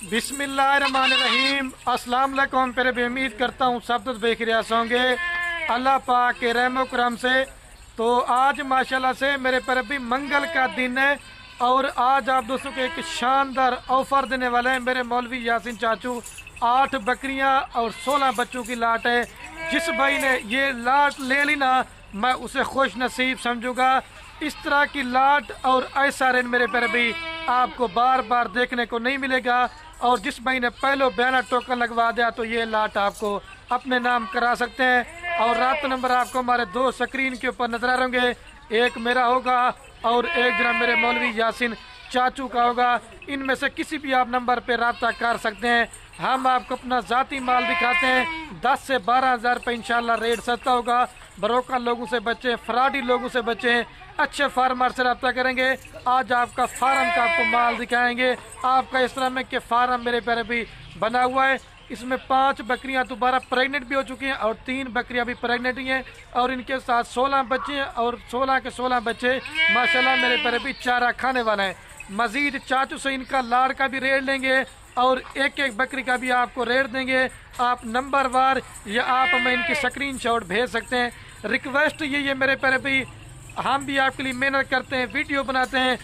बिस्मिल्लाहिर्रहमानिर्रहीम। अस्सलाम वालेकुम। फिर भी उम्मीद करता हूँ सब तो बेखियास होंगे अल्लाह पाक के रहमो करम से। तो आज माशाल्लाह से मेरे पर भी मंगल का दिन है और आज आप दोस्तों को एक शानदार ऑफर देने वाले हैं मेरे मौलवी यासीन चाचू। 8 बकरियां और 16 बच्चों की लाट है। जिस भाई ने ये लाट ले ली ना, मैं उसे खुश नसीब समझूंगा। इस तरह की लाट और ऐसा रेन मेरे पर भी आपको बार बार देखने को नहीं मिलेगा। और जिस भाई ने पहले बयाना टोकन लगवा दिया तो ये लाट आपको अपने नाम करा सकते हैं। और रात नंबर आपको हमारे 2 स्क्रीन के ऊपर नजर आ रहेंगे, एक मेरा होगा और एक जना मेरे मौलवी यासीन चाचू का होगा। इनमें से किसी भी आप नंबर पे रब्ता कर सकते हैं। हम आपको अपना ज़ाती माल दिखाते हैं। 10 से 12 हज़ार रुपये इंशाल्लाह रेट सस्ता होगा। ब्रोकर लोगों से बचें, फ्रॉडी लोगों से बचें, अच्छे फार्मर से रब्ता करेंगे। आज आपका फार्म का आपको माल दिखाएंगे। आपका इस तरह में कि फार्म मेरे पैर भी बना हुआ है। इसमें 5 बकरियां दोबारा प्रेग्नेंट भी हो चुकी हैं और 3 बकरियां भी प्रेग्नेंट ही हैं और इनके साथ 16 बच्चे हैं और 16 के 16 बच्चे माशाल्लाह मेरे पैर भी चारा खाने वाला है। मजीद चाचू से इनका लाड़ का भी रेट लेंगे और एक एक बकरी का भी आपको रेट देंगे। आप नंबर वार या आप हमें इनकी स्क्रीनशॉट भेज सकते हैं। रिक्वेस्ट ये मेरे पैर भी, हम भी आपके लिए मेहनत करते हैं, वीडियो बनाते हैं,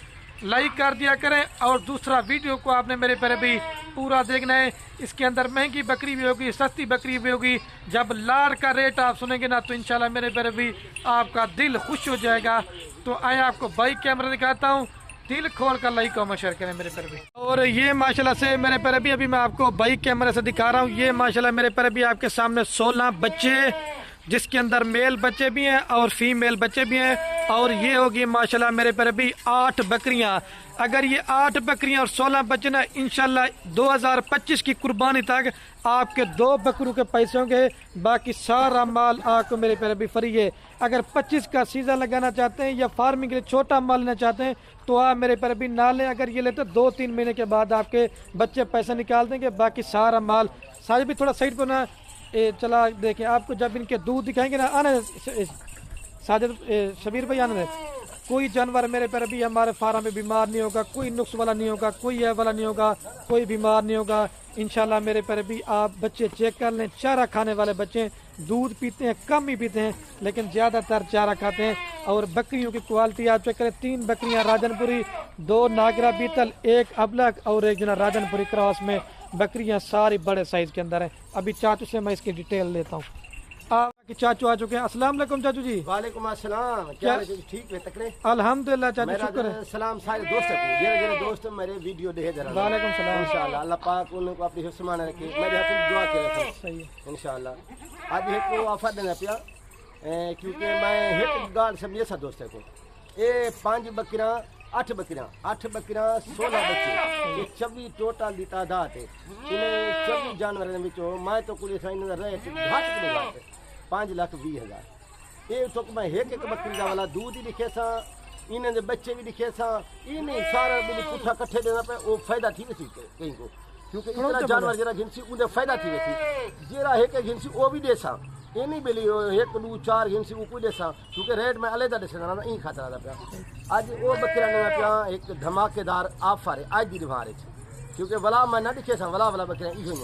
लाइक कर दिया करें। और दूसरा वीडियो को आपने मेरे पैर भी पूरा देखना है। इसके अंदर महंगी बकरी भी होगी, सस्ती बकरी भी होगी। जब लाड़ का रेट आप सुनेंगे ना तो इंशाल्लाह मेरे पैर भी आपका दिल खुश हो जाएगा। तो आए आपको बाइक कैमरा दिखाता हूँ, दिल खोल कर लाइक और शेयर करें मेरे पर भी। और ये माशाल्लाह से मेरे पर अभी मैं आपको बाइक कैमरे से दिखा रहा हूँ। ये माशाल्लाह मेरे पर भी आपके सामने 16 बच्चे, जिसके अंदर मेल बच्चे भी हैं और फीमेल बच्चे भी हैं। और ये होगी माशाल्लाह मेरे पर भी 8 बकरियां। अगर ये 8 बकरियां और 16 बच्चे ना इंशाल्लाह 2025 की कुर्बानी तक आपके 2 बकरों के पैसे होंगे। बाकी सारा माल आपको मेरे पर भी फ्री है। अगर 25 का सीजन लगाना चाहते हैं या फार्मिंग के लिए छोटा माल लेना चाहते हैं तो आप मेरे पर भी ना लें। अगर ये लेते 2-3 महीने के बाद आपके बच्चे पैसे निकाल देंगे। बाकी सारा माल सारे भी थोड़ा साइड पर ना चला देखें। आपको जब इनके दूध दिखाएंगे ना, आने साजिद शबीर भाई आने, कोई जानवर मेरे पर भी हमारे फार्म में बीमार नहीं होगा, कोई नुक्स वाला नहीं होगा, कोई ऐब वाला नहीं होगा, कोई बीमार नहीं होगा इंशाल्लाह। मेरे पर भी आप बच्चे चेक कर लें। चारा खाने वाले बच्चे दूध पीते हैं, कम ही पीते हैं, लेकिन ज़्यादातर चारा खाते हैं। और बकरियों की क्वालिटी आप चेक करें। 3 बकरियां राजनपुरी, 2 नागरा बीतल, 1 अबलक और 1 जना राजनपुरी क्रॉस में बकरियां सारी बड़े साइज के अंदर है। अभी चाचू से मैं इसकी डिटेल लेता हूँ। आपके चाचू आ चुके हैं। अस्सलाम वालेकुम चाचू जी। वालेकुम अस्सलाम। क्या ठीक है तकड़े? अल्हम्दुलिल्लाह चाचू, शुक्र है। सलाम सारे दोस्तों को, मेरे दोस्त मेरे वीडियो देखे जरा। वालेकुम सलाम। इंशाल्लाह अल्लाह पाक उनको अपनी हिफ्ज़ में रखे, मेरे हाथ दुआ करे। सही है इंशाल्लाह। आज एक को ऑफर देना पिया क्योंकि मैं एक गाल समझे सा दोस्तों को। ये 5 बकरियां 8 बकरियां 16 बच्चे, ये 24 टोटल की तादाद है। इन्हें 24 जानवरों में मैं तो कुल रेट घाट 5,20,000। ये तो मैं एक बकरी का वाला दूध ही लिखे सा, इन्हें बच्चे भी लिखे सा, इन्हें सारा भी पुठा कट्ठे देना पे वो फायदा थी वैसी कहीं को। क्योंकि इतना जानवर जरा घिनसी उन्हें फायदा थी वैसी जरा एक घिनसी वो भी दे सा, ये नहीं बेली 1 2 4 घिनसी वो कोई दे सा। क्योंकि रेट में अलग दे सकना ना, खाता रहा पिया। आज वो बकरा लेना पिया एक धमाकेदार ऑफर है आज दी दिवार। क्योंकि वाला मैं ना दिखे सा, वाला बकरियां इहो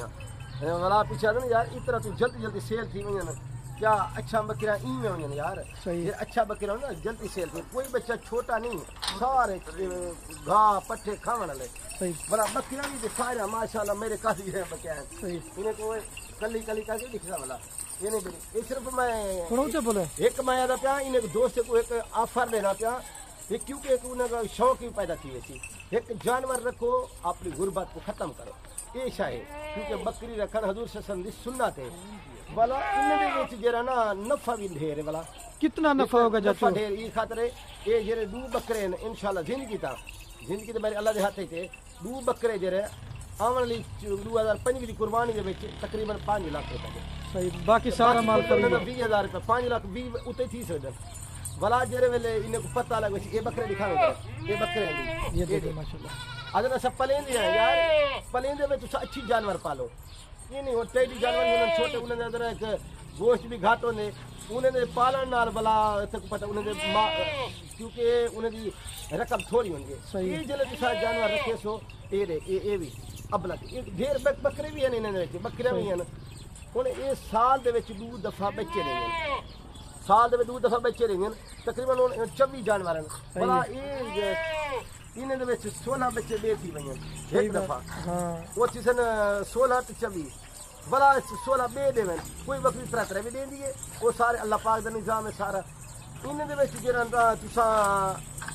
वाला पीछा ना यार, इस तरह तू जल्दी जल्दी सेल थी वही ना। क्या अच्छा बकरियां ई में होंगे यार, ये अच्छा बकरा ना जल्दी सेल थी। कोई बच्चा छोटा नहीं, सारे घाह पट्टे खाने वाले बड़ा बकरियां भी सारे माशाल्लाह मेरे काफी है बकरियां। इन्हें तो कली कली करके दिखा वाला ये नहीं बोली। ये सिर्फ मैं बोले एक मैं याद पिया इन्हें दोस्त को एक ऑफर देना पिया। ये क्योंकि एक उनका शौक ही पैदा थी वैसी, एक जानवर रखो अपनी गुर्बत को खत्म करो, ये शायद। क्योंकि बकरी रखना हजूर से संदेश सुनना थे वाला इन्हें जरा ना नफा भी ढेर है वाला। कितना नफा होगा नफा ढेर ये खातर ये जरे 2 बकरे इंशाल्लाह जिंदगी तो मेरे अल्लाह के हाथ थे। 2 बकरे जरे आने वाली 2025 की कुर्बानी के तकरीबन 5 लाख रुपए सही। बाकी सारा माल 20,000 रुपये 5 लाख 20 उते थी सर वाला जरे वेले इन्हें को पता लगे ये बकरे दिखावे, ये बकरे ये माशाल्लाह। अगर सब पलेंदे हैं यार, पलेंदे में तो अच्छी जानवर पालो। ये नहीं हो टेडी जानवर उन्हें छोटे उन्हें अदर एक गोश्त भी घाटो ने उन्हें पालन नाल बला तक पता उन्हें क्योंकि उन्हें रकम थोड़ी होंगी। ये जले दूसरा जानवर रखे सो ये भी ਅਬਲਾ ਇਹ ਢੇਰ ਬੱਕਰੇ ਵੀ ਹਨ ਇਹਨਾਂ ਦੇ ਵਿੱਚ ਬੱਕਰੀਆਂ ਵੀ ਹਨ ਹੁਣ ਇਹ ਸਾਲ ਦੇ ਵਿੱਚ 2 ਦਫਾ ਬੱਚੇ ਨੇ ਸਾਲ ਦੇ ਵਿੱਚ 2 ਦਫਾ ਬੱਚੇ ਨੇ ਤਕਰੀਬਨ ਹੁਣ 24 ਜਾਨਵਰ ਹਨ ਭਲਾ ਇਹ ਇਹਨਾਂ ਦੇ ਵਿੱਚ 16 ਬੱਚੇ ਬੇਤੀ ਪਈਆਂ ਇੱਕ ਦਫਾ ਹਾਂ ਉਹ ਸੀਸਨ 16 ਤੇ 24 भला 16 बे देवन कोई बकरी तरह भी दे दिए वो सारे अल्लाह पाक का निज़ाम है सारा इन्हें दे विच जेड़ा तुसा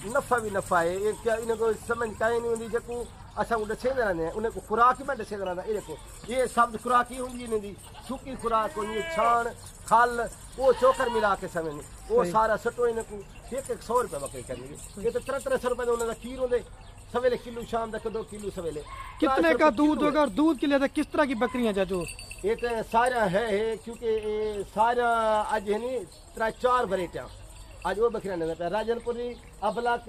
नफा भी नफा है ये क्या इन्हें को समझ काई नहीं होंदी जेको असा को दसे रहने उन्हें को खुराक ही मैं दसे रहना ये देखो ये सब खुराक ही होंगी इन्हें दी सूकी खुराक होनी छान खल वो चोकर मिला के समझ वो सारा सटो इन्हें को 100 रुपये बकरी करनी ये तो 300 रुपये उन्होंने खीर होंदे सवेले किलो शाम तक 2 किलो सवेले कितने का दूध होगा और दूध के लिए तो किस तरह की बकरियां चाचू ये तो सारा है क्योंकि ये सारा आज है नहीं 3-4 वैरायटियां आज वो बकरियां ने पे राजनपुरी अबलक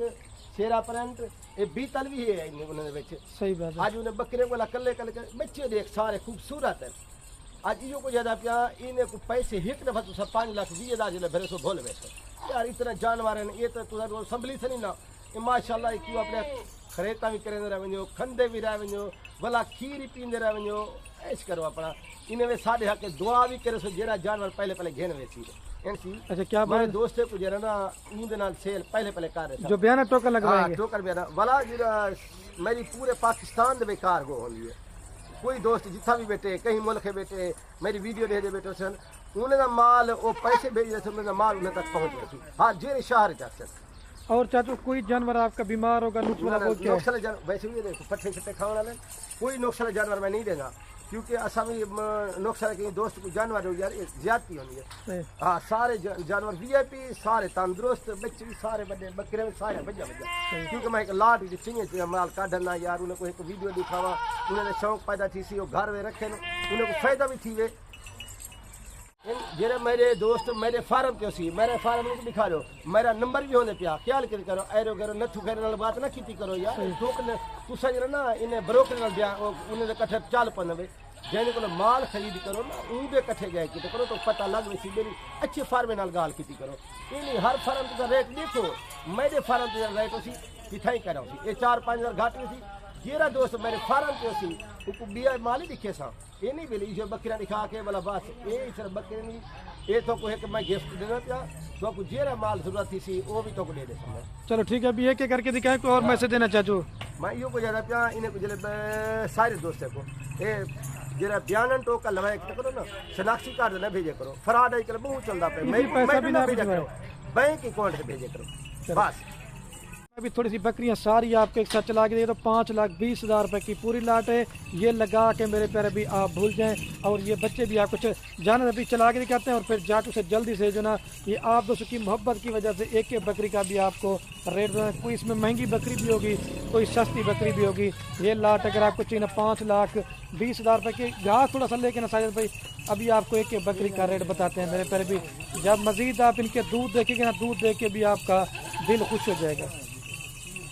शेरापरंट ये बीतल भी है उन्होंने बच्चे सही बात है आज उन्हें बकरे को कल्ले कल्ले बच्चे देख सारे खूबसूरत है आज यो को ज्यादा पिया इन्हें को पैसे एक दफा तो 5 लाख 20,000 जिले भरे सो बोल बैठे यार इतना जानवर है ये तो तुझा संभली से नहीं ना माशाल्लाह क्यों अपने खरेता भी करे रह वञो खंदे भी रह वञो भला खीर ही पींदे रह वञो ऐश करो अपना इन्हें वे साढ़े हक दुआ भी करे सो जेरा जानवर पहले पहले घेन वेसी अच्छा क्या मेरे दोस्त को जरा ना ईंद नाल सेल पहले पहले कर रहे जो बयाना टोकन लगवाएंगे टोकन बयाना भला जेरा मेरी पूरे पाकिस्तान दे बेकार गो होंदी है कोई दोस्त जिथा भी बैठे कहीं मुल्क बैठे मेरी वीडियो दे बैठे सन उन्हें माल वो पैसे भेज रहे थे माल उन्हें तक पहुंच रही हाँ जेरे शहर तक और चाचू कोई जानवर आपका बीमार होगा नुकसान वैसे भी देखो पट्टे छट्टे खाने वाले कोई नुकसान जानवर मैं नहीं देगा क्योंकि असा भी नुकसान कहीं दोस्त को जानवर हो यार ज्यादती होनी है हाँ सारे जानवर VIP सारे तंदुरुस्त बच्चे भी सारे बड़े बकरे भी सारे बजा क्योंकि मैं एक लाट चाहिए माल काढ़ना यार उन्हें को एक वीडियो दिखावा उन्हें शौक पैदा थी सी वो घर में रखे उन्हें को फायदा भी थी वे जेरे मेरे दोस्त मेरे फार्म के सी मेरे फार्म को दिखा लो मेरा नंबर भी होने पिया ख्याल कर करो एरो करो नथु करे नाल बात ना कीती करो यार टोकन तुसा जरा ना इन्हें ब्रोकर नाल दिया उन्हें कट्ठे चाल पनवे जेने को माल खरीद करो ना उनके कट्ठे गए की करो तो पता लग वैसी मेरी अच्छे फार्म नाल गाल कीती करो ये नहीं हर फार्म का रेट देखो मेरे फार्म का रेट उसी किथाई करा ये 4-5 हज़ार घाटी थी जेरा दोस्त मेरे फार्म के सी उनको बिया माल ही दिखे सा ये नहीं मिली जो बकरियां दिखा के बोला बस ये सिर्फ बकरे नहीं ये तो को एक मैं गिफ्ट देना पिया तो को जेरा माल जरूरत थी सी वो भी तो को दे दे सकता चलो ठीक है अभी एक एक करके दिखाएं कोई और मैसेज देना चाचू मैं यो को ज्यादा पिया इन्हें को जले सारे दोस्त को ये जेरा बयान टोका लवाए करो ना शनाख्ती कार्ड ना भेजे करो फराड आई कर बहुत चलदा पे मैं भी ना भेजा करो बैंक अकाउंट से भेजे करो बस अभी थोड़ी सी बकरियां सारी आपको एक साथ चला के दे तो 5,20,000 रुपए की पूरी लाट है ये लगा के मेरे पैर अभी आप भूल जाएं और ये बच्चे भी आपको जानवर अभी चला के दिखाते हैं और फिर जाटू से जल्दी से जो ना ये आप दोस्तों की मोहब्बत की वजह से एक एक बकरी का भी आपको रेट कोई इसमें महंगी बकरी भी होगी कोई सस्ती बकरी भी होगी ये लाट अगर आपको चाहिए 5,20,000 रुपए की घास थोड़ा सा लेके ना साजिद भाई अभी आपको एक एक बकरी का रेट बताते हैं मेरे पैर भी जब मजीद आप इनके दूध देखेंगे ना दूध देख के भी आपका दिल खुश हो जाएगा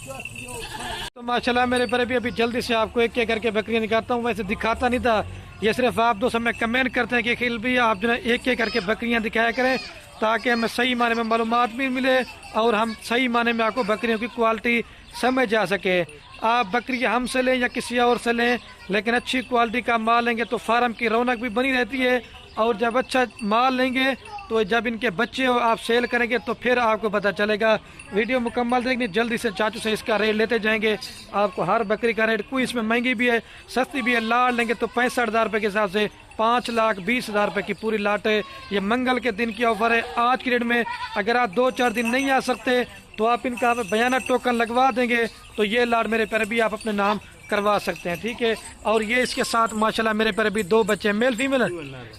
तो माशाल्लाह मेरे पर भी अभी जल्दी से आपको एक एक करके बकरियां निकालता हूँ वैसे दिखाता नहीं था ये सिर्फ आप दोस्त हमें कमेंट करते हैं कि खिल भी आप जो है एक एक करके बकरियां दिखाया करें ताकि हमें सही माने में मालूमात भी मिले और हम सही माने में आपको बकरियों की क्वालिटी समझ जा सके आप बकरियां हमसे लें या किसी और से लें लेकिन अच्छी क्वालिटी का माल लेंगे तो फार्म की रौनक भी बनी रहती है और जब अच्छा माल लेंगे तो जब इनके बच्चे हो आप सेल करेंगे तो फिर आपको पता चलेगा वीडियो मुकम्मल देखनी जल्दी से चाचू से इसका रेट लेते जाएंगे आपको हर बकरी का रेट कोई इसमें महंगी भी है सस्ती भी है लाट लेंगे तो 65,000 रुपये के हिसाब से 5,20,000 रुपये की पूरी लाट है ये मंगल के दिन की ऑफर है आज की डेट में अगर आप 2-4 दिन नहीं आ सकते तो आप इनका बयाना टोकन लगवा देंगे तो ये लाट मेरे पर भी आप अपने नाम करवा सकते हैं ठीक है और ये इसके साथ माशाल्लाह मेरे पर भी 2 बच्चे मेल फीमेल है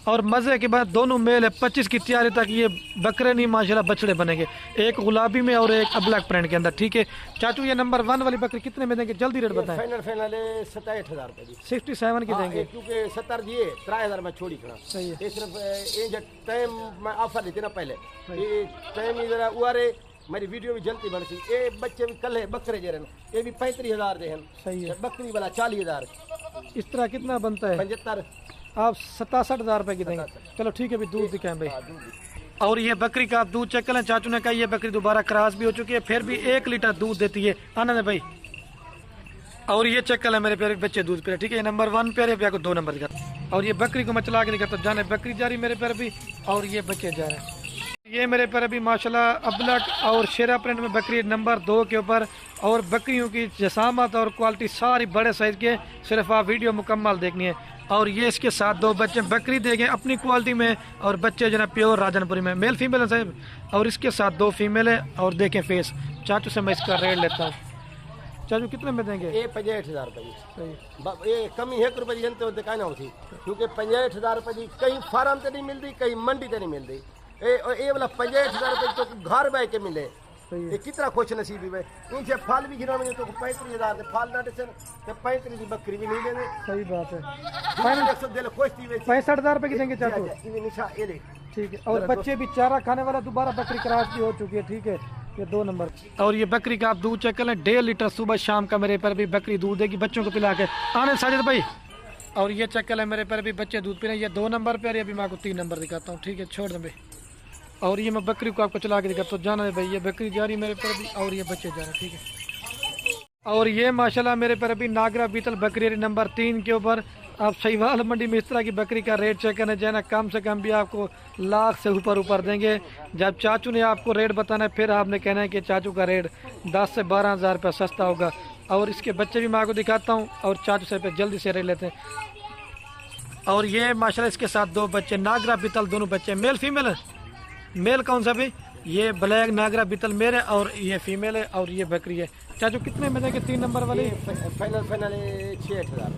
और मज़े के बाद दोनों मेल है 25 की तैयारी तक ये बकरे नहीं माशाल्लाह बछड़े बनेंगे एक गुलाबी में और एक अब्लैक प्रिंट के अंदर ठीक है चाचू ये नंबर 1 वाली बकरी कितने में देंगे जल्दी रेट बताएं फाइनल 67,000 रुपए की 67 की देंगे क्योंकि 70 दिए 3,000 में छोड़ी खड़ा सही है ये सिर्फ ये टाइम मैं ऑफर देती ना पहले ये टाइम जरा उरे मेरी वीडियो भी जल्दी बन सी ये बच्चे भी कल है बकरे जे ये भी 35,000 दे सही है बकरी वाला 40,000 इस तरह कितना बनता है 75 आप 67,000 रुपए की देंगे चलो ठीक है अभी दूध दिखाएं भाई और ये बकरी का आप दूध चेक करें चाचू ने कहा ये बकरी दोबारा क्रॉस भी हो चुकी है फिर भी 1 लीटर दूध देती है आनंद भाई और ये चेक कर मेरे प्यारे बच्चे दूध पी रहे, ठीक है। ये नंबर 1 प्यारे, अभी आपको 2 नंबर दिखाता। और ये बकरी को मैं चला के दिखाता, जाने बकरी जा रही मेरे प्यारे भी, और ये बच्चे जा रहे हैं। ये मेरे प्यारे भी माशाल्लाह अबलक और शेरा प्रिंट में बकरी नंबर 2 के ऊपर। और बकरियों की जसामत और क्वालिटी सारी बड़े साइज के, सिर्फ आप वीडियो मुकम्मल देखनी है। और ये इसके साथ 2 बच्चे बकरी देंगे अपनी क्वालिटी में, और बच्चे जो है प्योर राजनपुरी में, मेल फीमेल है साहब। और इसके साथ 2 फीमेल है। और देखें फेस, चाचू से मैं इसका रेट लेता हूँ। चाचू कितने में देंगे? ये 65,000 रुपये। सही, ये कमी 1 रुपये जनते होते कहना होती, क्योंकि 65,000 रुपये की कहीं फार्म से नहीं मिलती, कहीं मंडी से नहीं मिलती। ये वाला 65,000 रुपये तो घर बह के मिले, ये कितना खुश नसीबी है। इनसे फल भी गिरा तो 35,000 फल ना टेसन, 35 की बकरी भी नहीं देने। सही बात है। दिल खुश थी। 65,000 रुपये की देंगे चाचू, निशा ये ले, ठीक है। और बच्चे भी चारा खाने वाला दोबारा बकरी क्रॉस भी हो चुकी है, ठीक है। ये 2 नंबर। और ये बकरी का आप दूध चेक कर लें, 1.5 लीटर सुबह शाम का मेरे पर भी बकरी दूध देगी बच्चों को पिला के। आने साजिद भाई, और ये चेक कर लें मेरे पर भी बच्चे दूध पी रहे हैं। ये 2 नंबर पे, अभी मैं आपको 3 नंबर दिखाता हूँ, ठीक है। छोड़ दें भाई। और ये मैं बकरी को आपको चला के दिखाता हूँ, जाना है भाई। ये बकरी जा रही मेरे पर भी, और ये बच्चे जा रहे हैं, ठीक है। और ये माशाल्लाह मेरे पर भी नागरा बीतल बकरी नंबर 3 के ऊपर। आप सहीवाल मंडी में इस तरह की बकरी का रेट चेक करने जाए ना, कम से कम भी आपको लाख से ऊपर देंगे। जब चाचू ने आपको रेट बताना है, फिर आपने कहना है कि चाचू का रेट 10 से 12,000 रुपये सस्ता होगा। और इसके बच्चे भी मैं आपको दिखाता हूँ, और चाचू से पे जल्दी से रेट लेते हैं। और ये माशाल्लाह इसके साथ 2 बच्चे नागरा बीतल, दोनों बच्चे मेल फीमेल है। मेल कौन सा भी? ये ब्लैक नागरा बीतल मेल है, और ये फीमेल है, और ये बकरी है। चाचू कितने में देंगे 3 नंबर वाली? फाइनल 68,000।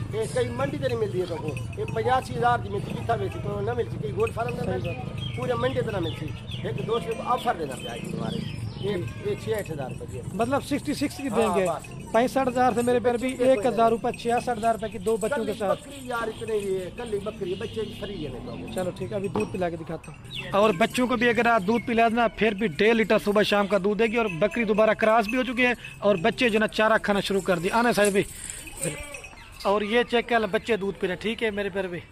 ये कहीं मंडी से नहीं मिलती है, तो ये 85,000 की मिलती, कितना मिलती तो ना मिलती, कहीं गोल्ड फार्म में मिलती, पूरे मंडी से ना मिलती। एक दोस्त को ऑफर देना चाहिए तुम्हारे, ये 68,000 रुपये, मतलब 66 की देंगे। 65,000 से मेरे पैर भी 1,000 रुपये, 66,000 रुपये की 2 बच्चों के साथ। बकरी यार इतने ये कल बकरी बच्चे फ्री है। चलो ठीक है, अभी दूध पिला के दिखाता हूँ। और बच्चों को भी अगर आप दूध पिला देना, फिर भी 1.5 लीटर सुबह शाम का दूध देगी। और बकरी दोबारा क्रॉस भी हो चुकी है, और बच्चे जो ना चारा खाना शुरू कर दिए। आना साहब भी। और ये चेक कर बच्चे दूध पी रहे, ठीक है मेरे पैर भी।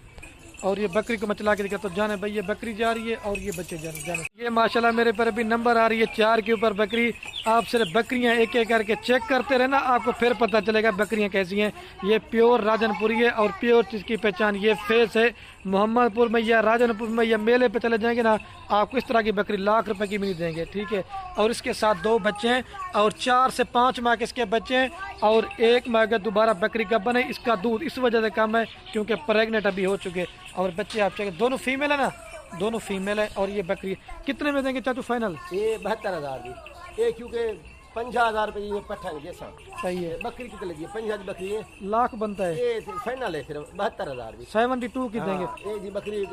और ये बकरी को मैं चला के दिखा, तो जाने भाई ये बकरी जा रही है, और ये बच्चे जाने। ये माशाल्लाह मेरे पर भी नंबर आ रही है 4 के ऊपर बकरी। आप सिर्फ बकरियां एक एक करके चेक करते रहना, आपको फिर पता चलेगा बकरियां कैसी हैं। ये प्योर राजनपुरी है, और प्योर चीज़ की पहचान ये फेस है। मोहम्मदपुर में या राजनपुर में या मेले पे चले जाएंगे ना, आपको इस तरह की बकरी लाख रुपए की भी नहीं देंगे, ठीक है। और इसके साथ 2 बच्चे हैं, और 4 से 5 माह के इसके बच्चे हैं, और 1 माह का दोबारा बकरी गब्बन है। इसका दूध इस वजह से कम है क्योंकि प्रेगनेंट अभी हो चुके। और बच्चे आप चेक, दोनों फीमेल है ना, दोनों फीमेल है। और ये बकरी कितने में देंगे चाचू फाइनल? ये 72,000 की, ये क्योंकि 50,000 रुपये ये पट्ठा जैसा। सही है। बकरी कितने लगी है? 50 की बकरी है, लाख बनता है। ये फाइनल है सिर्फ 72,0000 की। 72 की देंगे। ये जी बकरी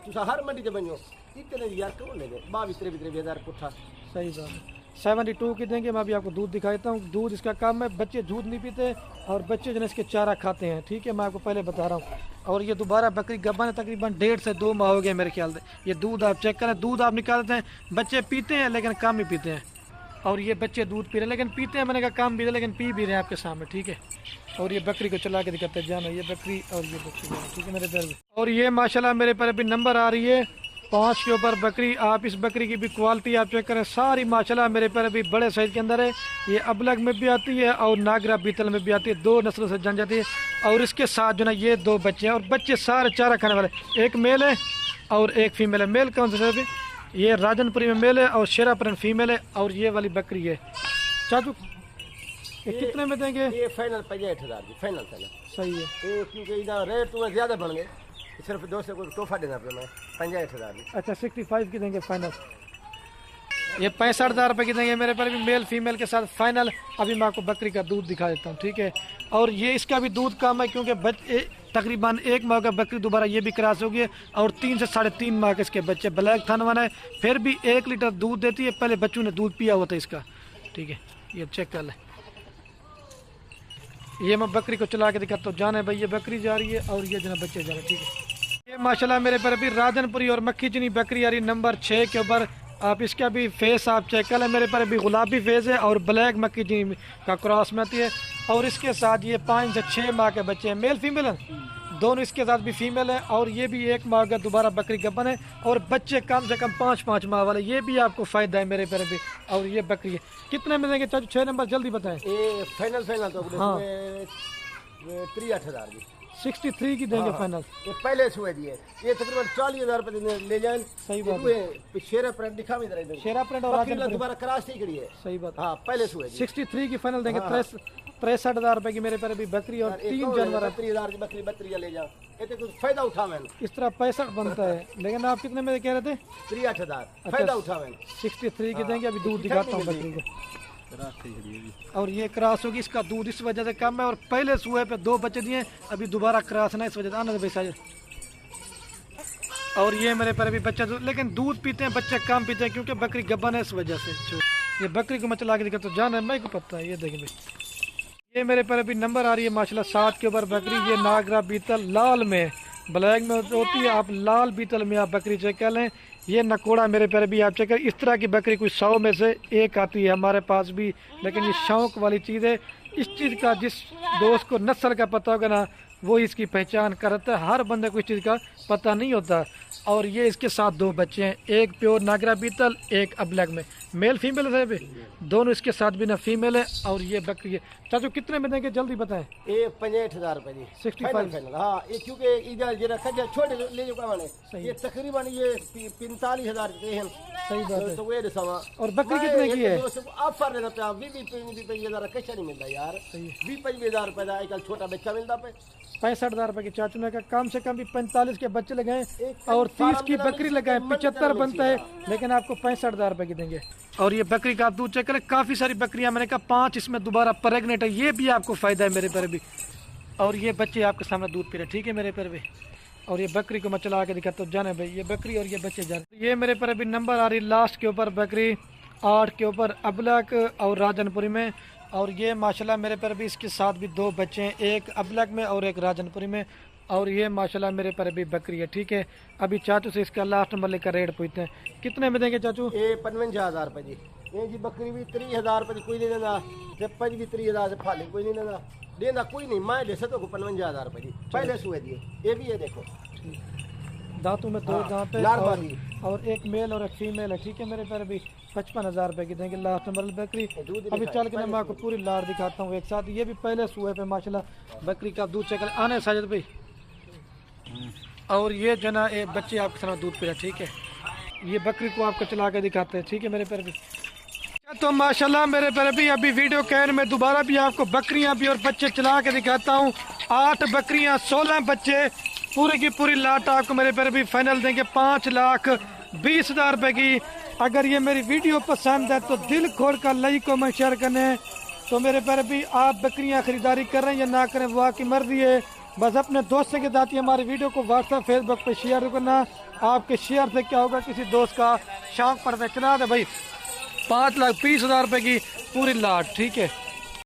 तुसा हर मंडी से बनो इतने यार कौन लेंगे? 22-23 पुट्ठा। सही बात है, 72 की देंगे। मैं अभी आपको दूध दिखा देता हूँ। दूध इसका काम है, बच्चे दूध नहीं पीते, और बच्चे जो है इसके चारा खाते हैं, ठीक है। मैं आपको पहले बता रहा हूँ। और ये दोबारा बकरी गब्बन है, तकरीबन 1.5 से 2 माह हो गए मेरे ख्याल से। ये दूध आप चेक करें, दूध आप निकालते हैं, बच्चे पीते हैं लेकिन कम ही पीते हैं। और ये बच्चे दूध पी रहे हैं लेकिन पीते हैं, मैंने कहा कम पी रहे लेकिन पी भी रहे हैं आपके सामने, ठीक है। और ये बकरी को चला के दिखाते हैं, जाना ये बकरी और ये बच्चे जाना, ठीक है मेरे पैर। और ये माशाल्लाह मेरे पर अभी नंबर आ रही है 5 के ऊपर बकरी। आप इस बकरी की भी क्वालिटी आप चेक करें, सारी माशाल्लाह मेरे पर अभी बड़े साइज के अंदर है। ये अबलग में भी आती है और नागरा बीतल में भी आती है, 2 नस्लों से जन जाती है। और इसके साथ जो ना ये 2 बच्चे हैं, और बच्चे सारे चारा खाने वाले, एक मेल है और एक फीमेल है। मेल कौन सा? ये राजनपुरी में मेल है, और शेरापुरन फीमेल है, और ये वाली बकरी है। चाचू ये कितने में देंगे? ये फाइनल 65,000 की, फाइनल। सही है। ये क्योंकि इधर रेट तुम्हें ज़्यादा बन गए, सिर्फ दोस्त को तोहफा देना पड़ा। मैं 65,000 की। अच्छा 65 की देंगे फाइनल। ये 65,000 रुपये की देंगे मेरे पर भी, मेल फीमेल के साथ फाइनल। अभी मैं आपको बकरी का दूध दिखा देता हूँ, ठीक है। और ये इसका भी दूध कम है क्योंकि तकरीबन 1 माह का बकरी दोबारा ये भी क्रॉस होगी, और 3 से 3.5 माह के इसके बच्चे। ब्लैक थनवन है, फिर भी 1 लीटर दूध देती है। पहले बच्चों ने दूध पिया हुआ था इसका, ठीक है। ये चेक कर लें, ये मैं बकरी को चला के दिखाता हूँ, जाने भाई ये बकरी जा रही है, और ये जो बच्चे जा रहे हैं, ठीक है। ये माशाल्लाह मेरे पर अभी राजनपुरी और मक्खी चनी बकरी आ रही नंबर 6 के ऊपर। आप इसका भी फेस आप चेक कर लें, मेरे पर अभी गुलाबी फेस है और ब्लैक मक्खी चनी का क्रॉस में आती है। और इसके साथ ये 5 से 6 माह के बच्चे हैं, मेल फीमेल हैं, दोनों इसके साथ भी फीमेल है और ये भी 1 माह का दोबारा बकरी गब्बन है और बच्चे कम से कम 5-5 माह वाले, ये भी आपको फायदा है मेरे पैर भी। और ये बकरी है कितने में देंगे चाचू? 6 नंबर जल्दी बताएं। ये फाइनल तो हाँ। 63,000 की 63 की देंगे फाइनल। ये पहले सुए दिए, ये तकरीबन 40,000 रुपए ले जाए। सही बात है। शेरा प्रिंट दिखा भी इधर, शेरा प्रिंट और बकरी राजन दोबारा क्रॉस नहीं करी है। सही बात। हाँ पहले सुए दिए। 63 की फाइनल देंगे। 63,000 रुपए की मेरे पैर भी बकरी और 3 जानवर है। 32,000 की बकरी 32 ले जाओ, ये कुछ फायदा उठा मैंने। इस तरह 65 बनता है, लेकिन आप कितने में कह रहे थे? 63,000 फायदा उठा मैंने। 63 की देंगे। अभी दूध दिखाता हूँ बकरी को। और ये क्रॉस होगी, इसका दूध इस वजह से कम है और पहले सुए पे 2 बच्चे दिए, अभी दोबारा क्रॉस ना, इस वजह से आना भाई। और ये मेरे पर भी बच्चा लेकिन दूध पीते हैं, बच्चे कम पीते हैं क्योंकि बकरी गब्बन है इस वजह से। ये बकरी को मैं चला के दिखा तो जान है, मैं को पता है। ये देखें भाई, ये मेरे पर अभी नंबर आ रही है माशाल्लाह 7 के ऊपर बकरी। ये नागरा बीतल लाल में, ब्लैक में होती है, आप लाल बीतल में आप बकरी चेक कर लें। ये नकोड़ा मेरे पैर भी आप चेक करें। इस तरह की बकरी कोई 100 में से 1 आती है हमारे पास भी, लेकिन ये शौक वाली चीज़ है। इस चीज़ का जिस दोस्त को नस्ल का पता होगा ना, वो इसकी पहचान करता है। हर बंदे को इस चीज़ का पता नहीं होता। और ये इसके साथ 2 बच्चे हैं, एक प्योर नागरा बीतल, एक अब्लैक में। मेल फीमेल है भी, दोनों इसके साथ भी ना फीमेल है। और ये बकरी है चाचू कितने में देंगे जल्दी बताएं? ये 65,000 रुपए की 65 फाइनल। हाँ ये क्योंकि इधर जरा खजा छोटे ले जो का माने, ये तकरीबन ये 45,000 के हैं। सही बात है। तो वे दसवा। और बकरी कितने की है? ऑफर देना पे 20 जरा कैसा नहीं मिलता यार। 20-25,000 रुपए का आजकल छोटा बच्चा मिलता पे। 65,000 रुपए की चाचू ने कहा कम से कम भी 45 के बच्चे लगाए और 30 की बकरी लगाए, 75 बनता है, लेकिन आपको 65,000 रुपए की देंगे। और ये बकरी का आप दूध चेक करें, काफी सारी बकरियां, मैंने कहा 5 इसमें दोबारा प्रेग्नेंट है, ये भी आपको फायदा है मेरे पर भी। और ये बच्चे आपके सामने दूध पी रहे, ठीक है मेरे पर भी। और ये बकरी को मैं चला के दिखाता हूँ, जाने भाई ये बकरी और ये बच्चे जाने। ये मेरे पर अभी नंबर आ रही लास्ट के ऊपर बकरी 8 के ऊपर अबलक और राजनपुरी में। और ये माशाल्लाह मेरे पर भी इसके साथ भी 2 बच्चे हैं, एक अबलक में और एक राजनपुरी में। और ये माशाल्लाह मेरे पर भी बकरी है, ठीक है। अभी चाचू से इसका लास्ट नंबर लेकर रेट पूछते हैं, कितने में देंगे चाचू? ये 55,000 रुपए जी। ये जी बकरी भी 30,000 रुपए कोई नहीं देना, जब भी 30,000 से फाली कोई नहीं देना कोई नहीं। मैं दे सकता हूँ 55,000 रुपए जी, पहले सुए दिए। ये भी है देखो, दांतों में 2 दांत है और एक मेल और एक फीमेल है, ठीक है। मेरे पर भी 55,000 रुपए की देंगे लास्ट नंबर बकरी। अभी चल के मैं आपको पूरी लार दिखाता हूँ एक साथ। ये भी पहले सुए पे माशाल्लाह बकरी का दूध चेक आने साजिद भाई। और ये जो ना एक बच्चे आपके सामने दूध पी रहे, ठीक है। ये बकरी को आपको चला के दिखाते हैं, ठीक है मेरे पर भी। तो माशाल्लाह मेरे पर भी अभी वीडियो कैन में दोबारा भी आपको बकरियां भी और बच्चे चला के दिखाता हूँ। 8 बकरियां 16 बच्चे, पूरी की पूरी लाट आपको मेरे पर भी फाइनल देंगे 5,20,000 रुपए की। अगर ये मेरी वीडियो पसंद है तो दिल खोल कर लाइक कमेंट शेयर करने। तो मेरे पर भी आप बकरियां खरीदारी कर रहे हैं या ना करें वो आपकी मर्जी है। बस अपने दोस्तों के साथ ही हमारी वीडियो को व्हाट्सएप फेसबुक पे शेयर करना। आपके शेयर से क्या होगा, किसी दोस्त का शौक पड़ता है, चला दे भाई 5,20,000 रुपए की पूरी लाट, ठीक है।